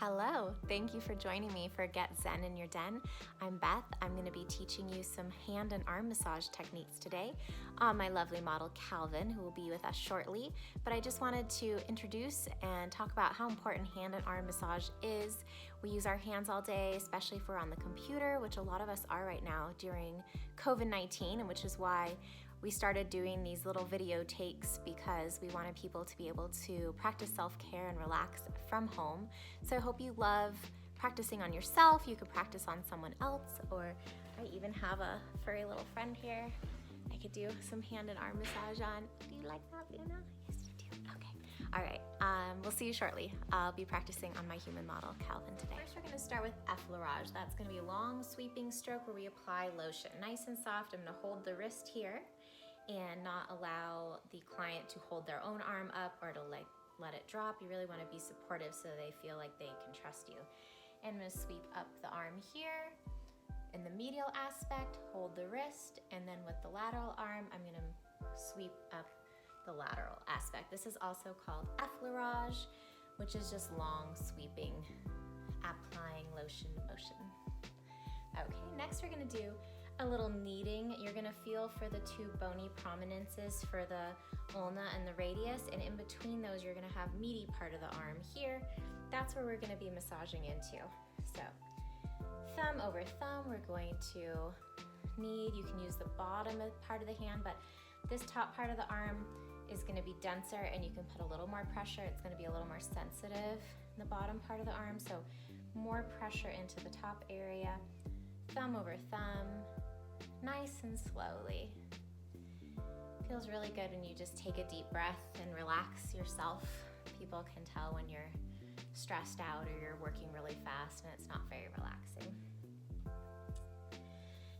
Hello, thank you for joining me for Get Zen in Your Den. I'm Beth. I'm going to be teaching you some hand and arm massage techniques today on my lovely model Calvin, who will be with us shortly. But I just wanted to introduce and talk about how important hand and arm massage is. We use our hands all day, especially if we're on the computer, which a lot of us are right now during COVID-19, and which is why we started doing these little video takes because we wanted people to be able to practice self-care and relax from home. So I hope you love practicing on yourself. You could practice on someone else, or I even have a furry little friend here I could do some hand and arm massage on. Do you like that, Luna? Yes, you do. Okay. All right. We'll see you shortly. I'll be practicing on my human model, Calvin, today. First, we're going to start with effleurage. That's going to be a long sweeping stroke where we apply lotion. Nice and soft. I'm going to hold the wrist here and not allow the client to hold their own arm up or to let it drop. You really want to be supportive so they feel like they can trust you. And I'm going to sweep up the arm here in the medial aspect, hold the wrist, and then with the lateral arm, I'm going to sweep up the lateral aspect. This is also called effleurage, which is just long sweeping, applying lotion motion. Okay, next we're going to do a little kneading. You're going to feel for the two bony prominences for the ulna and the radius, and in between those you're going to have meaty part of the arm here. That's where we're going to be massaging into. So thumb over thumb, we're going to knead. You can use the bottom part of the hand, but this top part of the arm is going to be denser and you can put a little more pressure. It's going to be a little more sensitive in the bottom part of the arm, so more pressure into the top area. Thumb over thumb, nice and slowly. Feels really good when you just take a deep breath and relax yourself. People can tell when you're stressed out or you're working really fast and it's not very relaxing.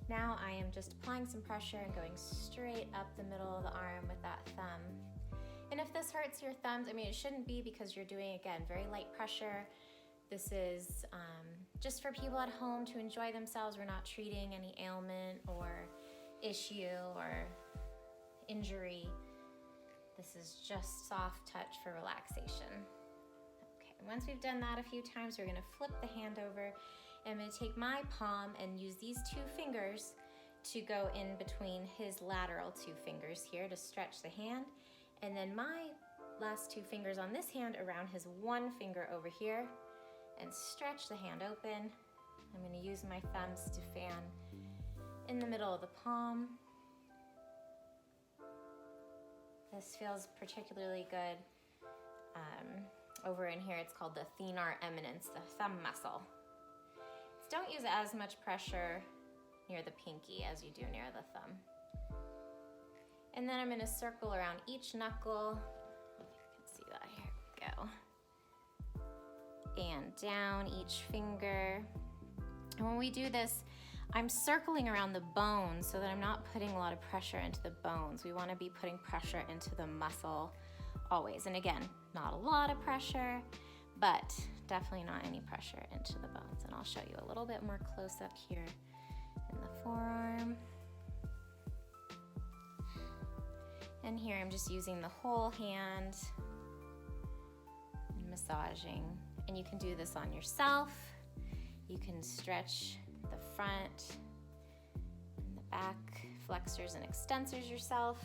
Now I am just applying some pressure and going straight up the middle of the arm with that thumb. And if this hurts your thumbs, I mean, it shouldn't be because you're doing, again, very light pressure. This is just for people at home to enjoy themselves. We're not treating any ailment or issue or injury. This is just soft touch for relaxation. Okay, once we've done that a few times, we're gonna flip the hand over. I'm gonna take my palm and use these two fingers to go in between his lateral two fingers here to stretch the hand. And then my last two fingers on this hand around his one finger over here and stretch the hand open. I'm going to use my thumbs to fan in the middle of the palm. This feels particularly good. Over in here, it's called the thenar eminence, the thumb muscle. So don't use as much pressure near the pinky as you do near the thumb. And then I'm going to circle around each knuckle. You can see that, here we go. And down each finger. And when we do this, I'm circling around the bones so that I'm not putting a lot of pressure into the bones. We want to be putting pressure into the muscle always. And again, not a lot of pressure, but definitely not any pressure into the bones. And I'll show you a little bit more close up here in the forearm. And here I'm just using the whole hand and massaging. And you can do this on yourself. You can stretch the front and the back flexors and extensors yourself.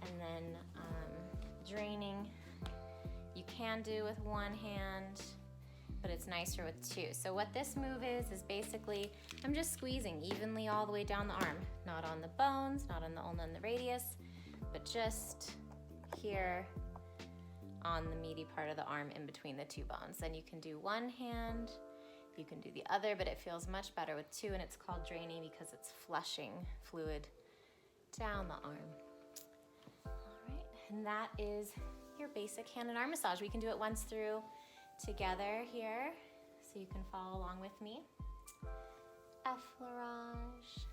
And then draining, you can do with one hand, but it's nicer with two. So what this move is basically, I'm just squeezing evenly all the way down the arm, not on the bones, not on the ulna and the radius, but just here on the meaty part of the arm in between the two bones. Then you can do one hand, you can do the other, but it feels much better with two, and it's called draining because it's flushing fluid down the arm. All right, and that is your basic hand and arm massage. We can do it once through together here, so you can follow along with me. Effleurage,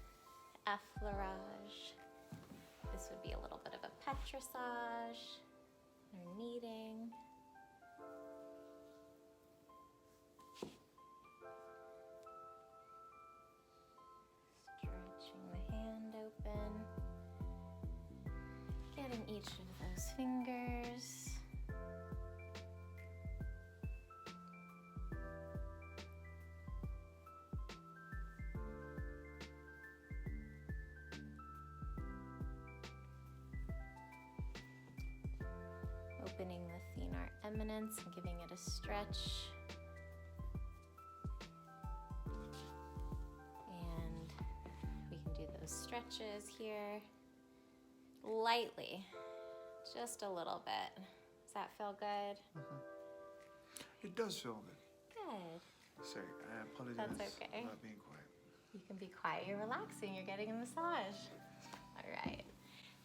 effleurage. This would be a little bit of a petrissage, or kneading. Stretching the hand open. Getting each of those fingers. minutes and giving it a stretch. And we can do those stretches here lightly, just a little bit. Does that feel good? It does feel good. Good. Sorry, I apologize That's okay. about being quiet. You can be quiet. You're relaxing. You're getting a massage. All right.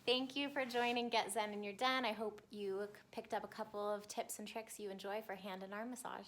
Thank you for joining Get Zen in Your Den. I hope you picked up a couple of tips and tricks you enjoy for hand and arm massage.